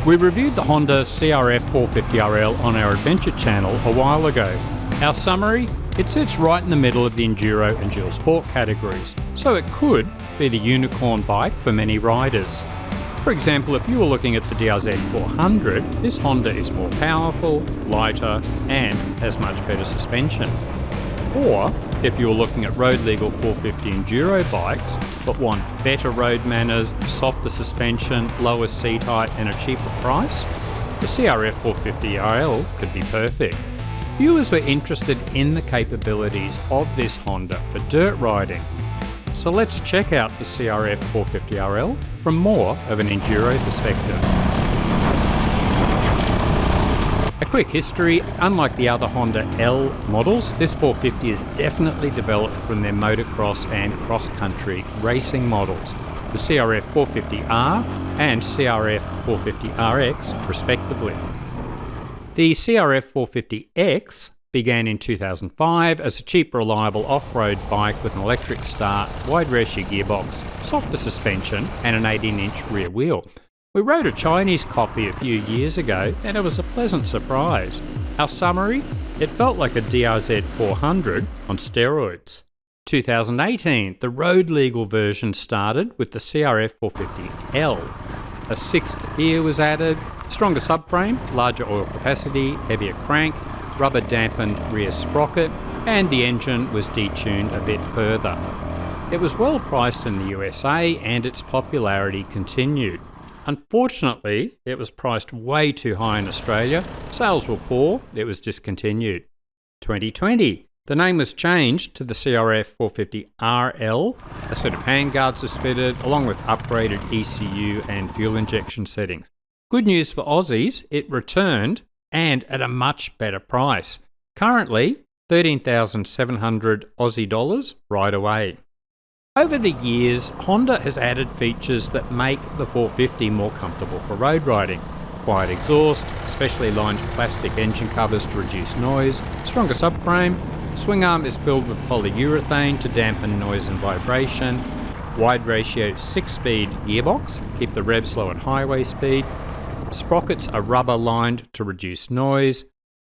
We reviewed the Honda CRF450RL on our adventure channel a while ago. Our summary? It sits right in the middle of the Enduro and Dual Sport categories, so it could be the unicorn bike for many riders. For example, if you were looking at the CRF400, this Honda is more powerful, lighter, and has much better suspension. Or, if you're looking at road legal 450 Enduro bikes, but want better road manners, softer suspension, lower seat height and a cheaper price, the CRF450RL could be perfect. Viewers were interested in the capabilities of this Honda for dirt riding. So let's check out the CRF450RL from more of an Enduro perspective. A quick history: unlike the other Honda L models, this 450 is definitely developed from their motocross and cross-country racing models, the CRF450R and CRF450RX respectively. The CRF450X began in 2005 as a cheap, reliable off-road bike with an electric start, wide ratio gearbox, softer suspension and an 18-inch rear wheel. We rode a Chinese copy a few years ago and it was a pleasant surprise. Our summary? It felt like a DRZ 400 on steroids. 2018, the road legal version started with the CRF450L. A sixth gear was added, stronger subframe, larger oil capacity, heavier crank, rubber dampened rear sprocket, and the engine was detuned a bit further. It was well priced in the USA and its popularity continued. Unfortunately, it was priced way too high in Australia, sales were poor, it was discontinued. 2020, the name was changed to the CRF450RL, a set of handguards was fitted along with upgraded ECU and fuel injection settings. Good news for Aussies, it returned and at a much better price. Currently, 13,700 Aussie dollars right away. Over the years, Honda has added features that make the 450 more comfortable for road riding. Quiet exhaust, specially lined plastic engine covers to reduce noise, stronger subframe, swing arm is filled with polyurethane to dampen noise and vibration, wide ratio 6-speed gearbox, keep the revs low at highway speed, sprockets are rubber lined to reduce noise,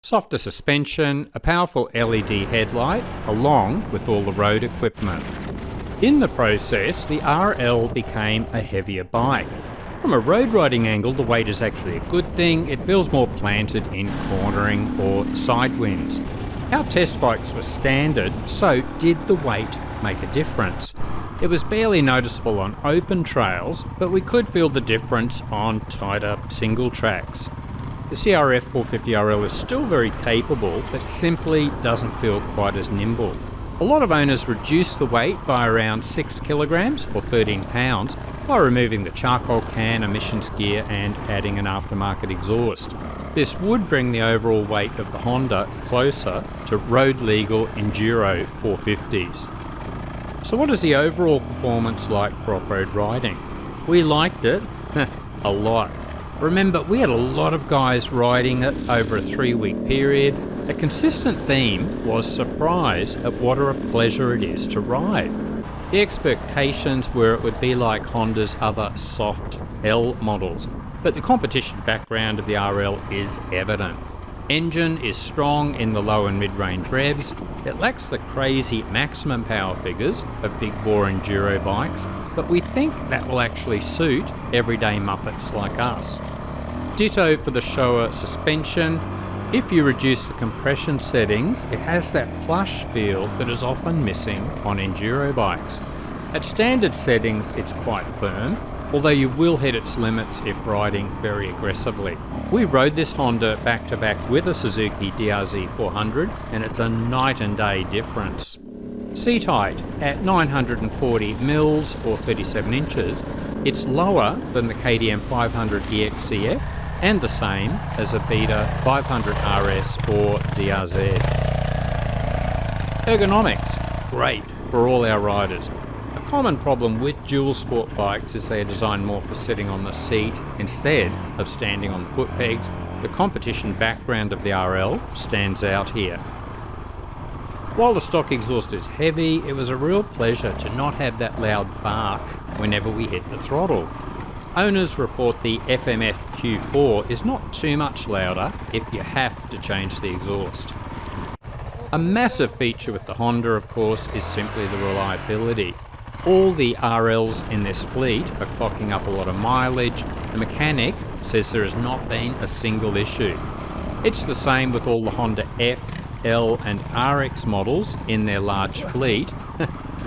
softer suspension, a powerful LED headlight, along with all the road equipment. In the process, the RL became a heavier bike. From a road riding angle, the weight is actually a good thing. It feels more planted in cornering or side winds. Our test bikes were standard, so did the weight make a difference? It was barely noticeable on open trails, but we could feel the difference on tighter single tracks. The CRF450RL is still very capable, but simply doesn't feel quite as nimble. A lot of owners reduce the weight by around 6 kilograms or 13 pounds by removing the charcoal can, emissions gear and adding an aftermarket exhaust. This would bring the overall weight of the Honda closer to road legal Enduro 450s. So what is the overall performance like for off-road riding? We liked it a lot. Remember, we had a lot of guys riding it over a 3-week period. A consistent theme was surprise at what a pleasure it is to ride. The expectations were it would be like Honda's other soft L models, but the competition background of the RL is evident. Engine is strong in the low and mid-range revs. It lacks the crazy maximum power figures of big bore enduro bikes, but we think that will actually suit everyday muppets like us. Ditto for the Showa suspension. If you reduce the compression settings, it has that plush feel that is often missing on enduro bikes. At standard settings, it's quite firm, although you will hit its limits if riding very aggressively. We rode this Honda back-to-back with a Suzuki DRZ 400, and it's a night and day difference. Seat height at 940 mils or 37 inches, it's lower than the KTM 500 EXCF, and the same as a Beta 500 RS or DRZ. Ergonomics, great for all our riders. A common problem with dual sport bikes is they are designed more for sitting on the seat instead of standing on the foot pegs. The competition background of the RL stands out here. While the stock exhaust is heavy, it was a real pleasure to not have that loud bark whenever we hit the throttle. Owners report the FMF Q4 is not too much louder if you have to change the exhaust. A massive feature with the Honda, of course, is simply the reliability. All the RLs in this fleet are clocking up a lot of mileage. The mechanic says there has not been a single issue. It's the same with all the Honda F, L and RX models in their large fleet.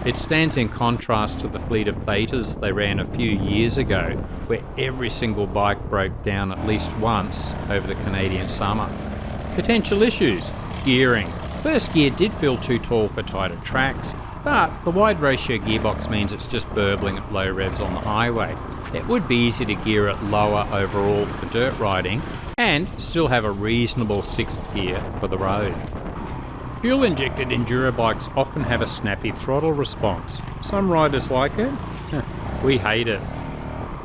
It stands in contrast to the fleet of betas they ran a few years ago, where every single bike broke down at least once over the Canadian summer. Potential issues: gearing. First gear did feel too tall for tighter tracks, but the wide ratio gearbox means it's just burbling at low revs on the highway. It would be easy to gear it lower overall for dirt riding and still have a reasonable sixth gear for the road. Fuel-injected enduro bikes often have a snappy throttle response. Some riders like it, we hate it.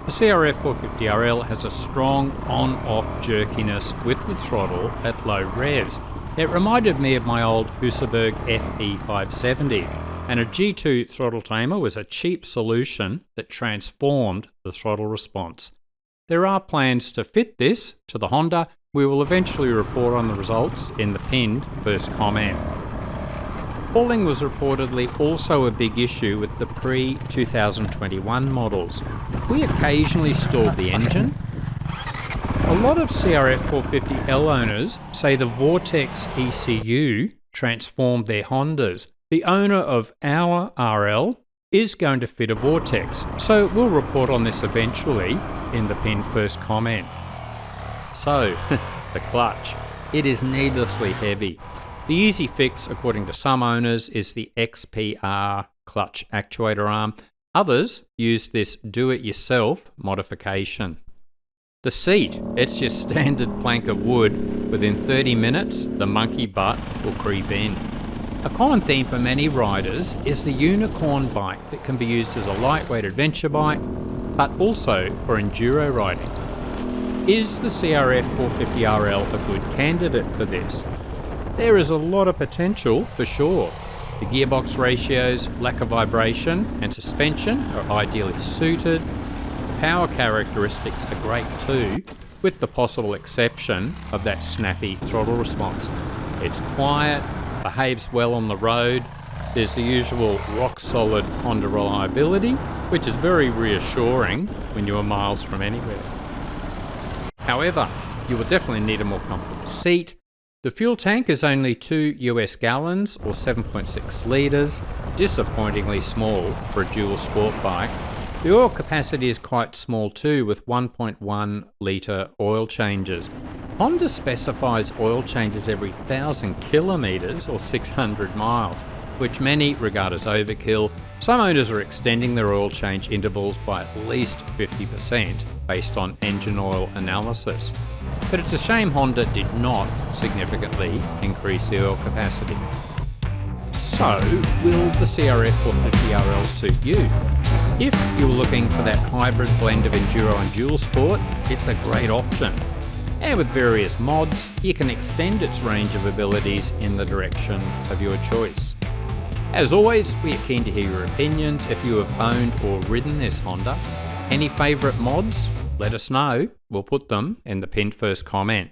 The CRF450RL has a strong on-off jerkiness with the throttle at low revs. It reminded me of my old Husaberg FE570, and a G2 throttle tamer was a cheap solution that transformed the throttle response. There are plans to fit this to the Honda. We will eventually report on the results in the pinned first comment. Falling was reportedly also a big issue with the pre-2021 models. We occasionally stalled the engine. A lot of CRF450L owners say the Vortex ECU transformed their Hondas. The owner of our RL is going to fit a Vortex, so we'll report on this eventually in the pinned first comment. So, the clutch. It is needlessly heavy. The easy fix, according to some owners, is the XPR clutch actuator arm. Others use this do-it-yourself modification. The seat, it's your standard plank of wood. Within 30 minutes, the monkey butt will creep in. A common theme for many riders is the unicorn bike that can be used as a lightweight adventure bike, but also for enduro riding. Is the CRF450RL a good candidate for this? There is a lot of potential for sure. The gearbox ratios, lack of vibration and suspension are ideally suited. The power characteristics are great too, with the possible exception of that snappy throttle response. It's quiet, behaves well on the road. There's the usual rock-solid Honda reliability, which is very reassuring when you are miles from anywhere. However, you will definitely need a more comfortable seat. The fuel tank is only 2 US gallons or 7.6 litres, disappointingly small for a dual sport bike. The oil capacity is quite small too, with 1.1 litre oil changes. Honda specifies oil changes every 1,000 kilometres or 600 miles, which many regard as overkill. Some owners are extending their oil change intervals by at least 50% based on engine oil analysis. But it's a shame Honda did not significantly increase the oil capacity. So, will the CRF450RL suit you? If you're looking for that hybrid blend of enduro and dual sport, it's a great option. And with various mods, you can extend its range of abilities in the direction of your choice. As always, we are keen to hear your opinions if you have owned or ridden this Honda. Any favourite mods? Let us know. We'll put them in the pinned first comment.